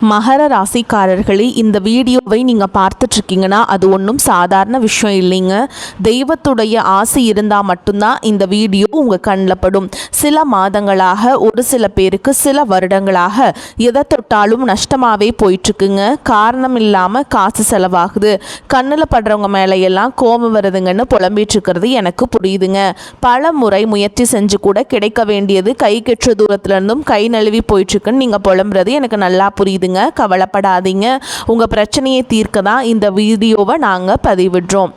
மகர ராசிக்காரர்களே, இந்த வீடியோவை நீங்கள் பார்த்துட்ருக்கீங்கன்னா அது ஒன்றும் சாதாரண விஷயம் இல்லைங்க. தெய்வத்துடைய ஆசை இருந்தால் மட்டும்தான் இந்த வீடியோ உங்கள் கண்ணில் படும். சில மாதங்களாக, ஒரு சில பேருக்கு சில வருடங்களாக எதை தொட்டாலும் நஷ்டமாகவே போயிட்டுருக்குங்க. காரணம் இல்லாமல் காசு செலவாகுது, கண்ணில் படுறவங்க மேலையெல்லாம் கோபம் வருதுங்கன்னு புலம்பிகிட்ருக்கிறது எனக்கு புரியுதுங்க. பல முறை முயற்சி செஞ்சு கூட கிடைக்க வேண்டியது கை கெற்ற தூரத்துலேருந்தும் கை நழுவி போயிட்டுருக்குன்னு நீங்கள் புலம்புறது எனக்கு நல்லா புரியுது. கவலைப்படாதீங்க, உங்க பிரச்சனையை தீர்க்க தான் இந்த வீடியோவை நாங்கள் பதிவிடுறோம்.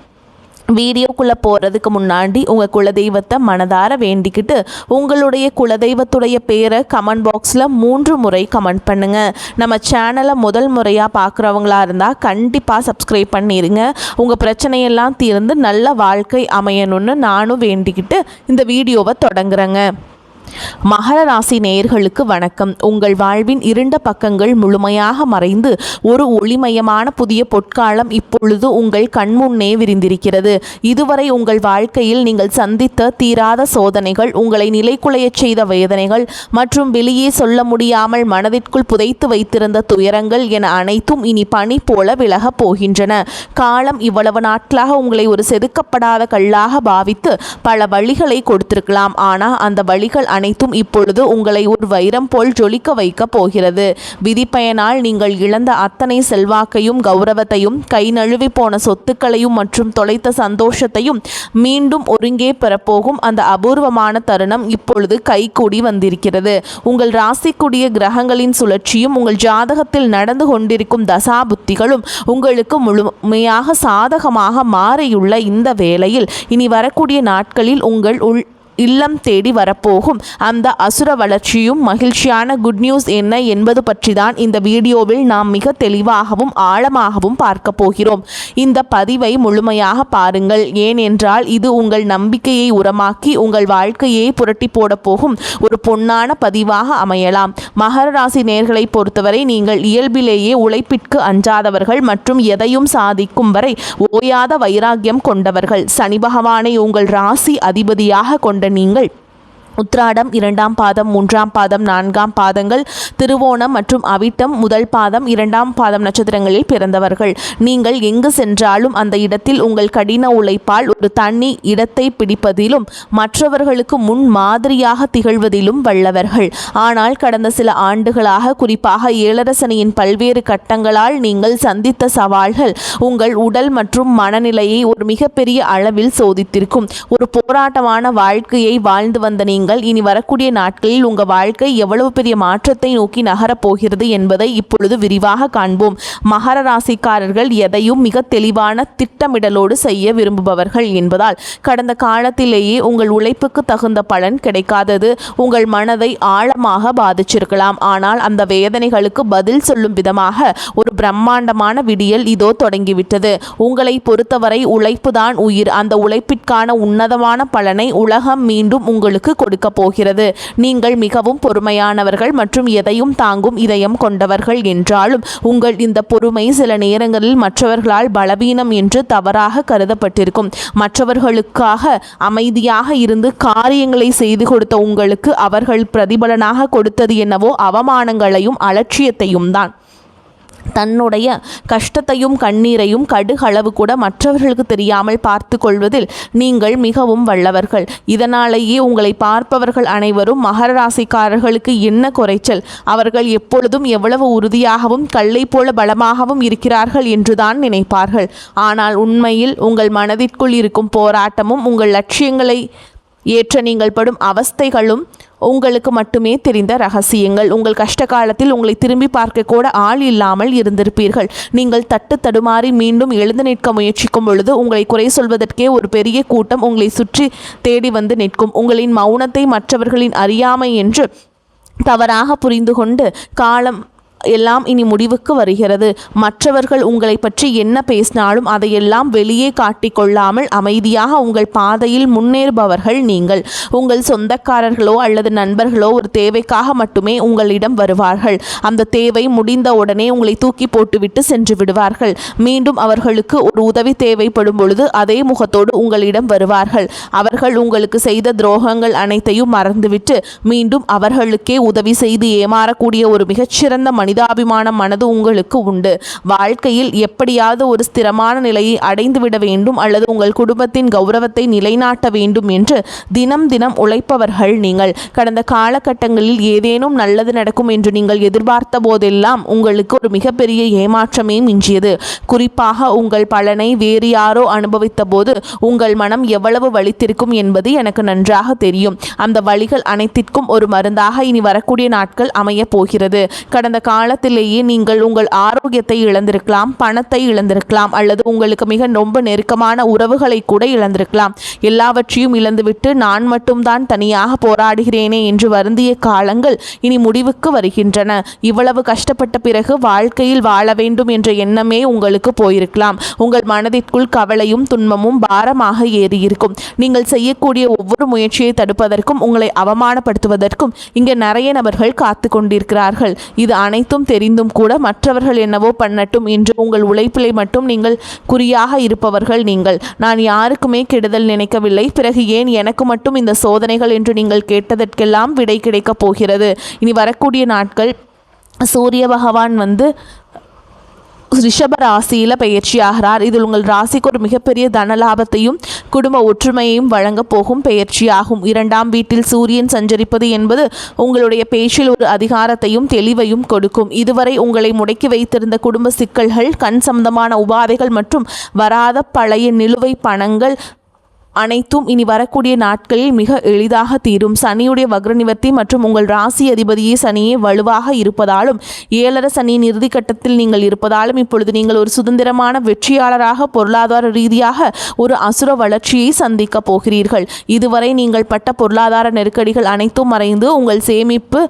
வீடியோக்குள்ளே போகிறதுக்கு முன்னாடி உங்கள் குலதெய்வத்தை மனதார வேண்டிக்கிட்டு உங்களுடைய குலதெய்வத்துடைய பேரை கமெண்ட் பாக்ஸில் 3 முறை கமெண்ட் பண்ணுங்கள். நம்ம சேனலை முதல் முறையாக பார்க்குறவங்களா இருந்தால் கண்டிப்பாக சப்ஸ்கிரைப் பண்ணிடுங்க. உங்கள் பிரச்சனையெல்லாம் தீர்ந்து நல்ல வாழ்க்கை அமையணும்னு நானும் வேண்டிக்கிட்டு இந்த வீடியோவை தொடங்குறேங்க. மகர ராசி நேயர்களுக்கு வணக்கம். உங்கள் வாழ்வின் இருண்ட பக்கங்கள் முழுமையாக மறைந்து ஒரு ஒளிமயமான புதிய பொற்காலம் இப்பொழுது உங்கள் கண்முன்னே விரிந்திருக்கிறது. இதுவரை உங்கள் வாழ்க்கையில் நீங்கள் சந்தித்த தீராத சோதனைகள், உங்களை நிலைக்குலையச் செய்த வேதனைகள் மற்றும் வெளியே சொல்ல முடியாமல் மனதிற்குள் புதைத்து வைத்திருந்த துயரங்கள் என அனைத்தும் இனி பனி போல விலகப் போகின்றன. காலம் இவ்வளவு நாட்களாக உங்களை ஒரு செதுக்கப்படாத கல்லாக பாவித்து பல வழிகளை கொடுத்திருக்கலாம். ஆனால் அந்த வழிகள் அனைத்தும் இப்பொழுது உங்களை ஒரு வைரம் போல் ஜொலிக்க வைக்க போகிறது. விதிப்பயனால் நீங்கள் இழந்த அத்தனை செல்வாக்கையும் கௌரவத்தையும், கை நழுவி போன சொத்துக்களையும் மற்றும் தொலைத்த சந்தோஷத்தையும் மீண்டும் ஒருங்கே பெறப்போகும் அந்த அபூர்வமான தருணம் இப்பொழுது கைகூடி வந்திருக்கிறது. உங்கள் ராசிக்குரிய கிரகங்களின் சுழற்சியும் உங்கள் ஜாதகத்தில் நடந்து கொண்டிருக்கும் தசா புத்திகளும் உங்களுக்கு முழுமையாக சாதகமாக மாறியுள்ள இந்த வேளையில் இனி வரக்கூடிய நாட்களில் உங்கள் இல்லம் தேடி வரப்போகும் அந்த அசுர வளர்ச்சியும் மகிழ்ச்சியான குட் நியூஸ் என்ன என்பது பற்றி தான் இந்த வீடியோவில் நாம் மிக தெளிவாகவும் ஆழமாகவும் பார்க்க போகிறோம். இந்த பதிவை முழுமையாக பாருங்கள், ஏனென்றால் இது உங்கள் நம்பிக்கையை உரமாக்கி உங்கள் வாழ்க்கையை புரட்டி போட போகும் ஒரு பொன்னான பதிவாக அமையலாம். மகர ராசி நேயர்களை பொறுத்தவரை நீங்கள் இயல்பிலேயே உழைப்பிற்கு அஞ்சாதவர்கள் மற்றும் எதையும் சாதிக்கும் வரை ஓயாத வைராக்கியம் கொண்டவர்கள். சனி பகவானை உங்கள் ராசி அதிபதியாக கொண்ட நீங்கள் உத்திராடம் 2ஆம் பாதம், 3ஆம் பாதம், 4ஆம் பாதங்கள், திருவோணம் மற்றும் அவிட்டம் 1 பாதம், 2ஆம் பாதம் நட்சத்திரங்களில் பிறந்தவர்கள். நீங்கள் எங்கு சென்றாலும் அந்த இடத்தில் உங்கள் கடின உழைப்பால் ஒரு தனி இடத்தை பிடிப்பதிலும் மற்றவர்களுக்கு முன் மாதிரியாக திகழ்வதிலும் வல்லவர்கள். ஆனால் கடந்த சில ஆண்டுகளாக, குறிப்பாக ஏழரசனியின் பல்வேறு கட்டங்களால் நீங்கள் சந்தித்த சவால்கள் உங்கள் உடல் மற்றும் மனநிலையை ஒரு மிகப்பெரிய அளவில் சோதித்திருக்கும். ஒரு போராட்டமான வாழ்க்கையை வாழ்ந்து வந்த நீங்கள் இனி வரக்கூடிய நாட்களில் உங்கள் வாழ்க்கை எவ்வளவு பெரிய மாற்றத்தை நோக்கி நகரப் போகிறது என்பதை இப்பொழுது விரிவாக காண்போம். மகர ராசிக்காரர்கள் எதையும் மிக தெளிவான திட்டமிடலோடு செய்ய விரும்புபவர்கள் என்பதால் கடந்த காலத்திலேயே உங்கள் உழைப்புக்கு தகுந்த பலன் கிடைக்காதது உங்கள் மனதை ஆழமாக பாதிச்சிருக்கலாம். ஆனால் அந்த வேதனைகளுக்கு பதில் சொல்லும் விதமாக ஒரு பிரம்மாண்டமான விடியல் இதோ தொடங்கிவிட்டது. உங்களை பொறுத்தவரை உழைப்பு தான் உயிர். அந்த உழைப்பிற்கான உன்னதமான பலனை உலகம் மீண்டும் உங்களுக்கு கொடுக்க போகிறது. நீங்கள் மிகவும் பொறுமையானவர்கள் மற்றும் எதையும் தாங்கும் இதயம் கொண்டவர்கள் என்றாலும் உங்கள் இந்த பொறுமை சில நேரங்களில் மற்றவர்களால் பலவீனம் என்று தவறாக கருதப்பட்டிருக்கும். மற்றவர்களுக்காக அமைதியாக இருந்து காரியங்களை செய்து கொடுத்த உங்களுக்கு அவர்கள் பிரதிபலனாக கொடுத்தது என்னவோ அவமானங்களையும் அலட்சியத்தையும் தான். தன்னுடைய கஷ்டத்தையும் கண்ணீரையும் கடுகளவு கூட மற்றவர்களுக்கு தெரியாமல் பார்த்து கொள்வதில் நீங்கள் மிகவும் வல்லவர்கள். இதனாலேயே உங்களை பார்ப்பவர்கள் அனைவரும் மகர ராசிக்காரர்களுக்கு என்ன குறைச்சல், அவர்கள் எப்பொழுதும் எவ்வளவு உறுதியாகவும் கல்லை போல பலமாகவும் இருக்கிறார்கள் என்றுதான் நினைப்பார்கள். ஆனால் உண்மையில் உங்கள் மனதிற்குள் இருக்கும் போராட்டமும் உங்கள் லட்சியங்களை ஏற்ற நீங்கள் படும் அவஸ்தைகளும் உங்களுக்கு மட்டுமே தெரிந்த ரகசியங்கள். உங்கள் கஷ்ட காலத்தில் உங்களை திரும்பி பார்க்க கூட ஆள் இல்லாமல் இருந்திருப்பீர்கள். நீங்கள் தடுமாறி மீண்டும் எழுந்து நிற்க முயற்சிக்கும் பொழுது உங்களை குறை சொல்வதற்கே ஒரு பெரிய கூட்டம் உங்களை சுற்றி தேடி வந்து நிற்கும். உங்களின் மௌனத்தை மற்றவர்களின் அறியாமை என்று தவறாக புரிந்து கொண்டு காலம் எல்லாம் இனி முடிவுக்கு வருகிறது. மற்றவர்கள் உங்களை பற்றி என்ன பேசினாலும் அதையெல்லாம் வெளியே காட்டிக்கொள்ளாமல் அமைதியாக உங்கள் பாதையில் முன்னேறுபவர்கள் நீங்கள். உங்கள் சொந்தக்காரர்களோ அல்லது நண்பர்களோ ஒரு தேவைக்காக மட்டுமே உங்களிடம் வருவார்கள். அந்த தேவை முடிந்த உடனே உங்களை தூக்கி போட்டுவிட்டு சென்று விடுவார்கள். மீண்டும் அவர்களுக்கு ஒரு உதவி தேவைப்படும் பொழுது அதே முகத்தோடு உங்களிடம் வருவார்கள். அவர்கள் உங்களுக்கு செய்த துரோகங்கள் அனைத்தையும் மறந்துவிட்டு மீண்டும் அவர்களுக்கே உதவி செய்து ஏமாறக்கூடிய ஒரு மிகச்சிறந்த மனிதர் மனிதாபிமான மனது உங்களுக்கு உண்டு. வாழ்க்கையில் எப்படியாவது ஒரு ஸ்திரமான நிலையை அடைந்துவிட வேண்டும் அல்லது உங்கள் குடும்பத்தின் கௌரவத்தை நிலைநாட்ட வேண்டும் என்று தினம் தினம் உழைப்பவர்கள் நீங்கள். கடந்த காலகட்டங்களில் ஏதேனும் நல்லது நடக்கும் என்று நீங்கள் எதிர்பார்த்த போதெல்லாம் உங்களுக்கு ஒரு மிகப்பெரிய ஏமாற்றமே மிஞ்சியது. குறிப்பாக உங்கள் பலனை வேறு யாரோ அனுபவித்த போது உங்கள் மனம் எவ்வளவு வலித்திருக்கும் என்பது எனக்கு நன்றாக தெரியும். அந்த வலிகள் அனைத்திற்கும் ஒரு மருந்தாக இனி வரக்கூடிய நாட்கள் அமைய போகிறது. கடந்த காலத்திலேயே நீங்கள் உங்கள் ஆரோக்கியத்தை இழந்திருக்கலாம், பணத்தை இழந்திருக்கலாம், அல்லது உங்களுக்கு மிக ரொம்ப நெருக்கமான உறவுகளை கூட இழந்திருக்கலாம். எல்லாவற்றையும் இழந்துவிட்டு நான் மட்டும்தான் தனியாக போராடுகிறேனே என்று வருந்திய காலங்கள் இனி முடிவுக்கு வருகின்றன. இவ்வளவு கஷ்டப்பட்ட பிறகு வாழ்க்கையில் வாழ வேண்டும் என்ற எண்ணமே உங்களுக்கு போயிருக்கலாம். உங்கள் மனதிற்குள் கவலையும் துன்பமும் பாரமாக ஏறியிருக்கும். நீங்கள் செய்யக்கூடிய ஒவ்வொரு முயற்சியை தடுப்பதற்கும் உங்களை அவமானப்படுத்துவதற்கும் இங்கே நிறைய நபர்கள் காத்து கொண்டிருக்கிறார்கள். இது அனைத்தும் தெரிந்தும் கூட மற்றவர்கள் என்னவோ பண்ணட்டும் என்று உங்கள் உழைப்பிலை மட்டும் நீங்கள் குறியாக இருப்பவர்கள் நீங்கள். நான் யாருக்குமே கெடுதல் நினைக்கவில்லை, பிறகு ஏன் எனக்கு மட்டும் இந்த சோதனைகள் என்று நீங்கள் கேட்டதற்கெல்லாம் விடை கிடைக்கப் போகிறது. இனி வரக்கூடிய நாட்கள் சூரிய பகவான் ரிஷப ராசியில் பெயர்ச்சியாகிறார். இதில் உங்கள் ராசிக்கு ஒரு மிகப்பெரிய தனலாபத்தையும் குடும்ப ஒற்றுமையையும் வழங்க போகும் பெயர்ச்சியாகும். 2ஆம் வீட்டில் சூரியன் சஞ்சரிப்பது என்பது உங்களுடைய பேச்சில் ஒரு அதிகாரத்தையும் தெளிவையும் கொடுக்கும். இதுவரை உங்களை முடக்கி வைத்திருந்த குடும்ப சிக்கல்கள், கண் சம்பந்தமான உபாதைகள் மற்றும் வராத பழைய நிலுவை பணங்கள் அனைத்தும் இனி வரக்கூடிய நாட்களில் மிக எளிதாக தீரும். சனியுடைய வக்ர நிவர்த்தி மற்றும் உங்கள் ராசி அதிபதியே சனியே வலுவாக இருப்பதாலும் 7 சனியின் இறுதிக்கட்டத்தில் நீங்கள் இருப்பதாலும் இப்பொழுது நீங்கள் ஒரு சுதந்திரமான வெற்றியாளராக பொருளாதார ரீதியாக ஒரு அசுர வளர்ச்சியை சந்திக்க போகிறீர்கள். இதுவரை நீங்கள் பட்ட பொருளாதார நெருக்கடிகள் அனைத்தும் மறைந்து உங்கள் சேமிப்பு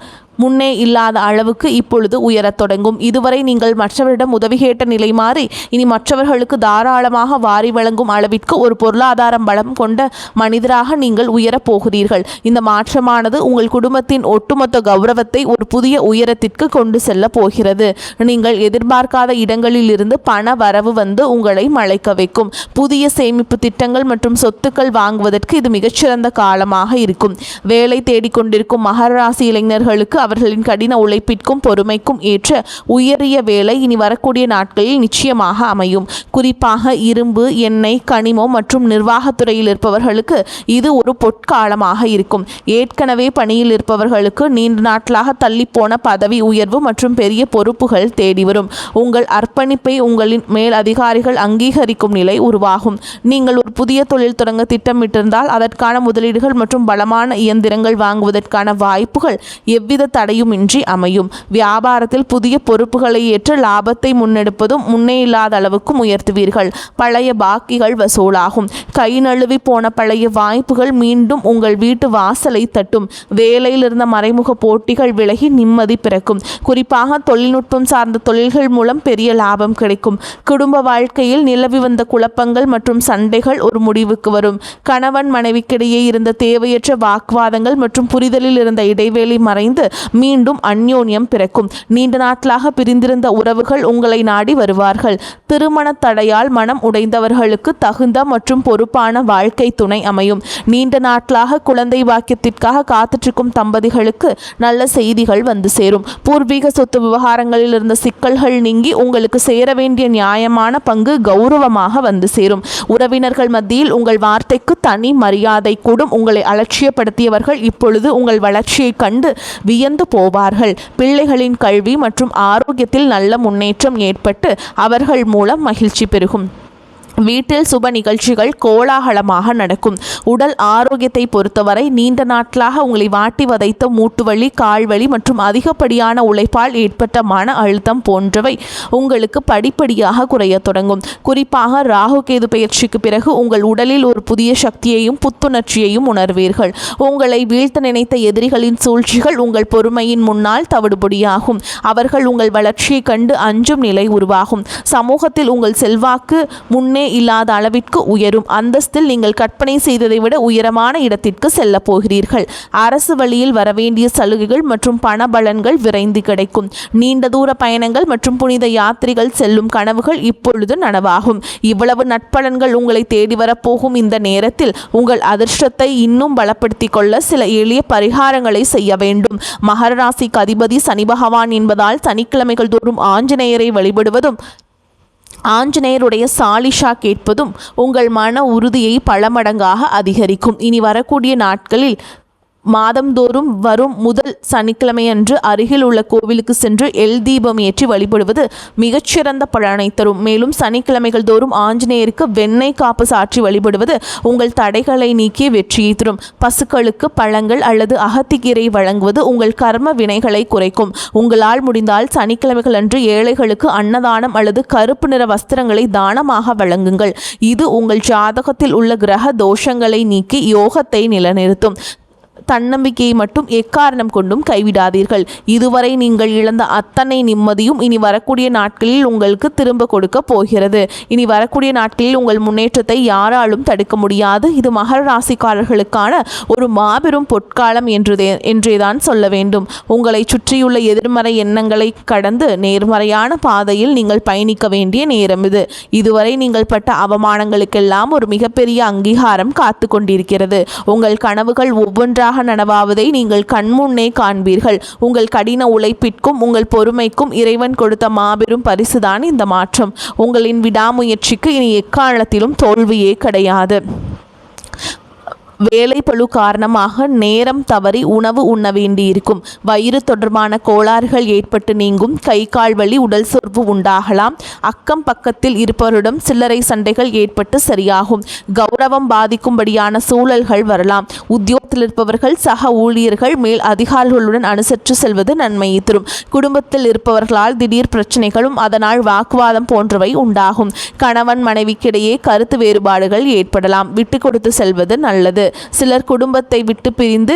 முன்னே இல்லாத அளவுக்கு இப்பொழுது உயரத் தொடங்கும். இதுவரை நீங்கள் மற்றவரிடம் உதவி கேட்ட நிலை மாறி இனி மற்றவர்களுக்கு தாராளமாக வாரி வழங்கும் அளவிற்கு ஒரு பொருளாதாரம் பலம் கொண்ட மனிதராக நீங்கள் உயரப் போகிறீர்கள். இந்த மாற்றமானது உங்கள் குடும்பத்தின் ஒட்டுமொத்த கௌரவத்தை ஒரு புதிய உயரத்திற்கு கொண்டு செல்ல போகிறது. நீங்கள் எதிர்பார்க்காத இடங்களில் இருந்து பண வரவு உங்களை மலைக்க வைக்கும். புதிய சேமிப்பு திட்டங்கள் மற்றும் சொத்துக்கள் வாங்குவதற்கு இது மிகச்சிறந்த காலமாக இருக்கும். வேலை தேடிக்கொண்டிருக்கும் மகர ராசி இளைஞர்களுக்கு அவர்களின் கடின உழைப்பிற்கும் பொறுமைக்கும் ஏற்ற உயரிய வேலை இனி வரக்கூடிய நாட்களில் நிச்சயமாக அமையும். குறிப்பாக இரும்பு, எண்ணெய், கனிமம் மற்றும் நிர்வாகத்துறையில் இருப்பவர்களுக்கு இது ஒரு பொற்காலமாக இருக்கும். ஏற்கனவே பணியில் இருப்பவர்களுக்கு நீண்ட நாட்களாக தள்ளிப்போன பதவி உயர்வு மற்றும் பெரிய பொறுப்புகள் தேடி வரும். உங்கள் அர்ப்பணிப்பை உங்களின் மேல் அதிகாரிகள் அங்கீகரிக்கும் நிலை உருவாகும். நீங்கள் ஒரு புதிய தொழில் தொடங்க திட்டமிட்டிருந்தால் அதற்கான முதலீடுகள் மற்றும் பலமான இயந்திரங்கள் வாங்குவதற்கான வாய்ப்புகள் எவ்வித தடையுமின்றி அமையும். வியாபாரத்தில் புதிய பொறுப்புகளை ஏற்று லாபத்தை முன்னெடுப்பதும் முன்னே இல்லாத அளவுக்கும் உயர்த்துவீர்கள். பழைய பாக்கிகள் வசூலாகும். கை நழுவி போன பழைய வாய்ப்புகள் மீண்டும் உங்கள் வீட்டு வாசலை தட்டும். வேலையில் இருந்த மறைமுக போட்டிகள் விலகி நிம்மதி பிறக்கும். குறிப்பாக தொழில்நுட்பம் சார்ந்த தொழில்கள் மூலம் பெரிய லாபம் கிடைக்கும். குடும்ப வாழ்க்கையில் நிலவி வந்த குழப்பங்கள் மற்றும் சண்டைகள் ஒரு முடிவுக்கு வரும். கணவன் மனைவிக்கிடையே இருந்த தேவையற்ற வாக்குவாதங்கள் மற்றும் புரிதலில் இருந்த இடைவேளை மறைந்து மீண்டும் அந்யோன்யம் பிறக்கும். நீண்ட நாட்களாக பிரிந்திருந்த உறவுகள் உங்களை நாடி வருவார்கள். திருமண தடையால் மனம் உடைந்தவர்களுக்கு தகுந்த மற்றும் பொறுப்பான வாழ்க்கை துணை அமையும். நீண்ட நாட்களாக குழந்தை பாக்கியத்திற்காக காத்துற்றிருக்கும் தம்பதிகளுக்கு நல்ல செய்திகள் சேரும். பூர்வீக சொத்து விவகாரங்களில் இருந்த சிக்கல்கள் நீங்கி உங்களுக்கு சேர வேண்டிய நியாயமான பங்கு கௌரவமாக சேரும். உறவினர்கள் மத்தியில் உங்கள் வார்த்தைக்கு தனி மரியாதை கூடும். உங்களை அலட்சியப்படுத்தியவர்கள் இப்பொழுது உங்கள் வளர்ச்சியை கண்டு வியந்து போவார்கள். பிள்ளைகளின் கல்வி மற்றும் ஆரோக்கியத்தில் நல்ல முன்னேற்றம் ஏற்பட்டு அவர்கள் மூலம் மகிழ்ச்சி பெருகும். வீட்டில் சுப நிகழ்ச்சிகள் கோலாகலமாக நடக்கும். உடல் ஆரோக்கியத்தை பொறுத்தவரை நீண்ட நாட்களாக உங்களை வாட்டி வதைத்த மூட்டுவலி, கால்வலி மற்றும் அதிகப்படியான உழைப்பால் ஏற்பட்ட மன அழுத்தம் போன்றவை உங்களுக்கு படிப்படியாக குறைய தொடங்கும். குறிப்பாக ராகு கேது பெயர்ச்சிக்கு பிறகு உங்கள் உடலில் ஒரு புதிய சக்தியையும் புத்துணர்ச்சியையும் உணர்வீர்கள். உங்களை வீழ்த்த நினைத்த எதிரிகளின் சூழ்ச்சிகள் உங்கள் பொறுமையின் முன்னால் தவிடுபொடியாகும். அவர்கள் உங்கள் வளர்ச்சியை கண்டு அஞ்சும் நிலை உருவாகும். சமூகத்தில் உங்கள் செல்வாக்கு முன்னே இல்லாத அளவிற்கு உயரும். அந்தஸ்தில் நீங்கள் கற்பனை செய்ததை விட உயரமான இடத்திற்கு செல்ல போகிறீர்கள். அரசு வழியில் வரவேண்டிய சலுகைகள் மற்றும் பண பலன்கள் விரைந்து கிடைக்கும். நீண்ட தூர பயணங்கள் மற்றும் புனித யாத்திரைகள் செல்லும் கனவுகள் இப்பொழுது நனவாகும். இவ்வளவு நட்பலன்கள் உங்களை தேடி வரப்போகும் இந்த நேரத்தில் உங்கள் அதிர்ஷ்டத்தை இன்னும் பலப்படுத்திக் கொள்ள சில எளிய பரிகாரங்களை செய்ய வேண்டும். மகர ராசிக்கு அதிபதி சனி பகவான் என்பதால் சனிக்கிழமைகள் தோறும் ஆஞ்சநேயரை வழிபடுவதும் ஆஞ்சநேயருடைய சாலிஷா கேட்பதும் உங்கள் மன உறுதியை பல மடங்காக அதிகரிக்கும். இனி வரக்கூடிய நாட்களில் மாதந்தோறும் வரும் முதல் சனிக்கிழமையன்று அருகில் உள்ள கோவிலுக்கு சென்று எல் தீபம் ஏற்றி வழிபடுவது மிகச்சிறந்த பலனை தரும். மேலும் சனிக்கிழமைகள் தோறும் ஆஞ்சநேயருக்கு வெண்ணெய் காப்பு சாற்றி வழிபடுவது உங்கள் தடைகளை நீக்கி வெற்றியை தரும். பசுக்களுக்கு பழங்கள் அல்லது அகத்திக்கீரை வழங்குவது உங்கள் கர்ம வினைகளை குறைக்கும். உங்களால் முடிந்தால் சனிக்கிழமைகள் அன்று ஏழைகளுக்கு அன்னதானம் அல்லது கருப்பு நிற வஸ்திரங்களை தானமாக வழங்குங்கள். இது உங்கள் ஜாதகத்தில் உள்ள கிரக தோஷங்களை நீக்கி யோகத்தை நிலைநிறுத்தும். தன்னம்பிக்கையை மட்டும் எக்காரணம் கொண்டும் கைவிடாதீர்கள். இதுவரை நீங்கள் இழந்த அத்தனை நிம்மதியும் இனி வரக்கூடிய நாட்களில் உங்களுக்கு திரும்ப கொடுக்க போகிறது. இனி வரக்கூடிய நாட்களில் உங்கள் முன்னேற்றத்தை யாராலும் தடுக்க முடியாது. இது மகர ராசிக்காரர்களுக்கான ஒரு மாபெரும் பொற்காலம் என்றேதான் சொல்ல வேண்டும். உங்களை சுற்றியுள்ள எதிர்மறை எண்ணங்களை கடந்து நேர்மறையான பாதையில் நீங்கள் பயணிக்க வேண்டிய நேரம் இது. இதுவரை நீங்கள் பட்ட அவமானங்களுக்கெல்லாம் ஒரு மிகப்பெரிய அங்கீகாரம் காத்து கொண்டிருக்கிறது. உங்கள் கனவுகள் ஒவ்வொன்றாக நனவாவதை நீங்கள் கண்முன்னே காண்பீர்கள். உங்கள் கடின உழைப்பிற்கும் உங்கள் பொறுமைக்கும் இறைவன் கொடுத்த மாபெரும் பரிசுதான் இந்த மாற்றம். உங்களின் விடாமுயற்சிக்கு இனி எக்காலத்திலும் தோல்வியே கிடையாது. வேலை பளு காரணமாக நேரம் தவறி உணவு உண்ண வேண்டியிருக்கும். வயிறு தொடர்பான கோளாறுகள் ஏற்பட்டு நீங்கும். கை கால் வலி, உடல் சோர்வு உண்டாகலாம். அக்கம் பக்கத்தில் இருப்பவரிடம் சில்லறை சண்டைகள் ஏற்பட்டு சரியாகும். கௌரவம் பாதிக்கும்படியான சூழல்கள் வரலாம். உத்தியோகத்தில் இருப்பவர்கள் சக ஊழியர்கள் மேல் அதிகாரிகளுடன் அனுசரித்து செல்வது நன்மையை தரும். குடும்பத்தில் இருப்பவர்களால் திடீர் பிரச்சனைகளும் அதனால் வாக்குவாதம் போன்றவை உண்டாகும். கணவன் மனைவிக்கிடையே கருத்து வேறுபாடுகள் ஏற்படலாம். விட்டு கொடுத்து செல்வது நல்லது. சிலர் குடும்பத்தை விட்டு பிரிந்து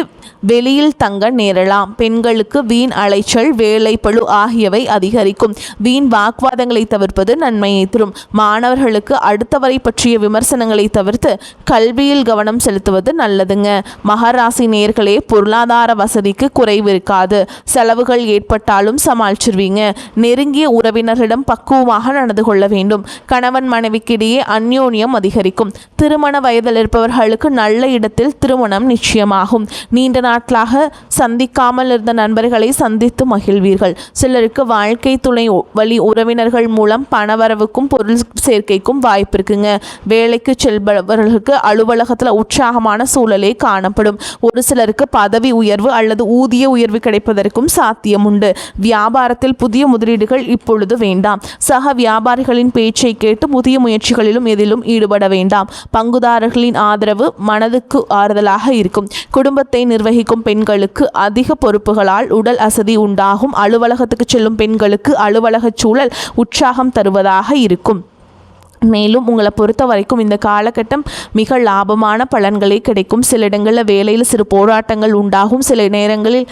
வெளியில் தங்க நேரலாம். பெண்களுக்கு வீண் அலைச்சல், வேலை பளு ஆகியவை அதிகரிக்கும். வீண் வாக்குவாதங்களை தவிர்ப்பது நன்மையை தரும். மாணவர்களுக்கு அடுத்தவரை பற்றிய விமர்சனங்களை தவிர்த்து கல்வியில் கவனம் செலுத்துவது நல்லதுங்க. மகராசி நேயர்களே, பொருளாதார வசதிக்கு குறைவு இருக்காது. செலவுகள் ஏற்பட்டாலும் சமாளிச்சிருவீங்க. நெருங்கிய உறவினர்களிடம் பக்குவமாக நடந்து கொள்ள வேண்டும். கணவன் மனைவிக்கிடையே அந்யோன்யம் அதிகரிக்கும். திருமண வயதில் இருப்பவர்களுக்கு நல்ல இடத்தில் திருமணம் நிச்சயமாகும். நீண்ட நாட்களாக சந்திக்காமல் இருந்த நண்பர்களை சந்தித்து மகிழ்வீர்கள். சிலருக்கு வாழ்க்கை துணை வழி உறவினர்கள் மூலம் பணவரவுக்கும் பொருள் சேர்க்கைக்கும் வாய்ப்பு இருக்குங்க. வேலைக்கு செல்பவர்களுக்கு அலுவலகத்தில் உற்சாகமான சூழலே காணப்படும். ஒரு சிலருக்கு பதவி உயர்வு அல்லது ஊதிய உயர்வு கிடைப்பதற்கும் சாத்தியம் உண்டு. வியாபாரத்தில் புதிய முதலீடுகள் இப்பொழுது வேண்டாம். சக வியாபாரிகளின் பேச்சை கேட்டு புதிய முயற்சிகளிலும் எதிலும் ஈடுபட வேண்டாம். பங்குதாரர்களின் ஆதரவு மனதுக்கு ஆறுதலாக இருக்கும். குடும்பத்தை நிர்வகிக்கும் பெண்களுக்கு அதிக பொறுப்புகளால் உடல் அசதி உண்டாகும். அலுவலகத்துக்கு செல்லும் பெண்களுக்கு அலுவலக சூழல் உற்சாகம் தருவதாக இருக்கும். மேலும் உங்களை பொறுத்த வரைக்கும் இந்த காலகட்டம் மிக லாபமான பலன்களே கிடைக்கும். சில இடங்களில் வேலையில் சிறு போராட்டங்கள் உண்டாகும். சில நேரங்களில்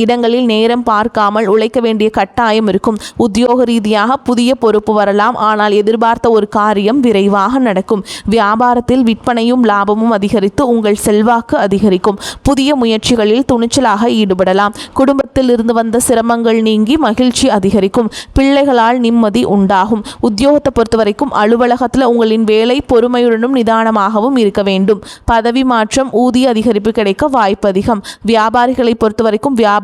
இடங்களில் நேரம் பார்க்காமல் உழைக்க வேண்டிய கட்டாயம் இருக்கும். உத்தியோக ரீதியாக புதிய பொறுப்பு வரலாம். ஆனால் எதிர்பார்த்த ஒரு காரியம் விரைவாக நடக்கும். வியாபாரத்தில் விற்பனையும் லாபமும் அதிகரித்து உங்கள் செல்வாக்கு அதிகரிக்கும். புதிய முயற்சிகளில் துணிச்சலாக ஈடுபடலாம். குடும்பத்தில் இருந்து வந்த சிரமங்கள் நீங்கி மகிழ்ச்சி அதிகரிக்கும். பிள்ளைகளால் நிம்மதி உண்டாகும். உத்தியோகத்தை பொறுத்த வரைக்கும் அலுவலகத்தில் உங்களின் வேலை பொறுமையுடனும் நிதானமாகவும் இருக்க வேண்டும். பதவி மாற்றம், ஊதிய அதிகரிப்பு கிடைக்க வாய்ப்பு அதிகம். வியாபாரிகளை பொறுத்த வரைக்கும் வியாபாரத்தில்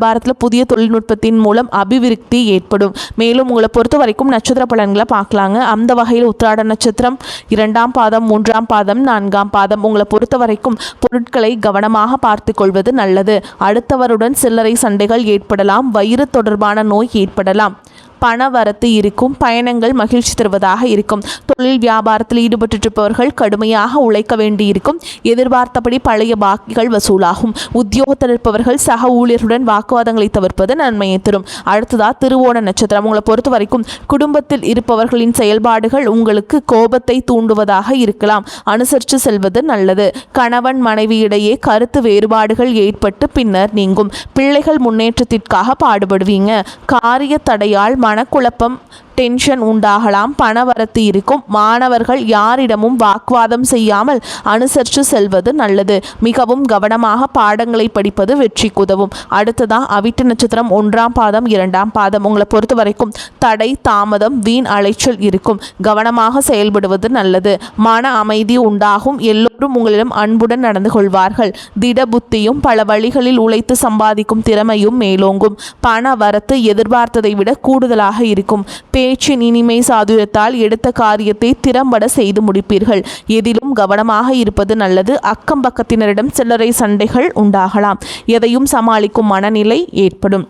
புதிய தொழில்நுட்பத்தின் மூலம் அபிவிருத்தி ஏற்படும். மேலும் உங்களை பொறுத்த வரைக்கும் நட்சத்திர பலன்களை பார்க்கலாங்க. அந்த வகையில் உத்திராட நட்சத்திரம் 2ஆம் பாதம், 3ஆம் பாதம், 4ஆம் பாதம். உங்களை பொறுத்த வரைக்கும் பொருட்களை கவனமாக பார்த்து கொள்வது நல்லது. அடுத்தவருடன் சில்லறை சண்டைகள் ஏற்படலாம். வயிறு தொடர்பான நோய் ஏற்படலாம். பண வரத்து இருக்கும். பயணங்கள் மகிழ்ச்சி தருவதாக இருக்கும். தொழில் வியாபாரத்தில் ஈடுபட்டிருப்பவர்கள் கடுமையாக உழைக்க வேண்டியிருக்கும். எதிர்பார்த்தபடி பழைய பாக்கிகள் வசூலாகும். உத்தியோகத்தில் இருப்பவர்கள் சக ஊழியர்களுடன் வாக்குவாதங்களை தவிர்ப்பது நன்மையை தரும். அடுத்ததா திருவோண நட்சத்திரம். உங்களை பொறுத்த வரைக்கும் குடும்பத்தில் இருப்பவர்களின் செயல்பாடுகள் உங்களுக்கு கோபத்தை தூண்டுவதாக இருக்கலாம். அனுசரித்து செல்வது நல்லது. கணவன் மனைவியிடையே கருத்து வேறுபாடுகள் ஏற்பட்டு பின்னர் நீங்கும். பிள்ளைகள் முன்னேற்றத்திற்காக பாடுபடுவீங்க. காரிய தடையால் மனக்குழப்பம் டென்ஷன் உண்டாகலாம். பணவரத்து இருக்கும். மாணவர்கள் யாரிடமும் வாக்குவாதம் செய்யாமல் அனுசரித்து செல்வது நல்லது. மிகவும் கவனமாக பாடங்களை படிப்பது வெற்றிக்கு உதவும். அடுத்ததா அவிட்ட நட்சத்திரம் 1ஆம் பாதம் 2ஆம் பாதம். உங்களை பொறுத்த வரைக்கும் தடை தாமதம் வீண் அலைச்சல் இருக்கும். கவனமாக செயல்படுவது நல்லது. மன அமைதி உண்டாகும். எல்லோரும் உங்களிடம் அன்புடன் நடந்து கொள்வார்கள். திட புத்தியும் பல வழிகளில் உழைத்து சம்பாதிக்கும் திறமையும் மேலோங்கும். பண வரத்து எதிர்பார்த்ததை விட கூடுதலாக இருக்கும். பேச்சின் இனிமை சாதுரியத்தால் எடுத்த காரியத்தை திறம்பட செய்து முடிப்பீர்கள். எதிலும் கவனமாக இருப்பது நல்லது. அக்கம் பக்கத்தினரிடம் சில்லறை சண்டைகள் உண்டாகலாம். எதையும் சமாளிக்கும் மனநிலை ஏற்படும்.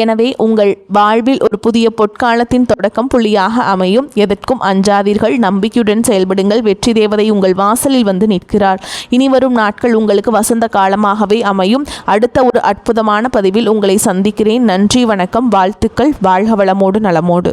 எனவே உங்கள் வாழ்வில் ஒரு புதிய பொற்காலத்தின் தொடக்கம் புள்ளியாக அமையும். எதற்கும் அஞ்சாதீர்கள். நம்பிக்கையுடன் செயல்படுங்கள். வெற்றி தேவதை உங்கள் வாசலில் வந்து நிற்கிறார். இனி வரும் நாட்கள் உங்களுக்கு வசந்த காலமாகவே அமையும். அடுத்த ஒரு அற்புதமான பதிவில் உங்களை சந்திக்கிறேன். நன்றி, வணக்கம், வாழ்த்துக்கள். வாழ்க வளமோடு நலமோடு.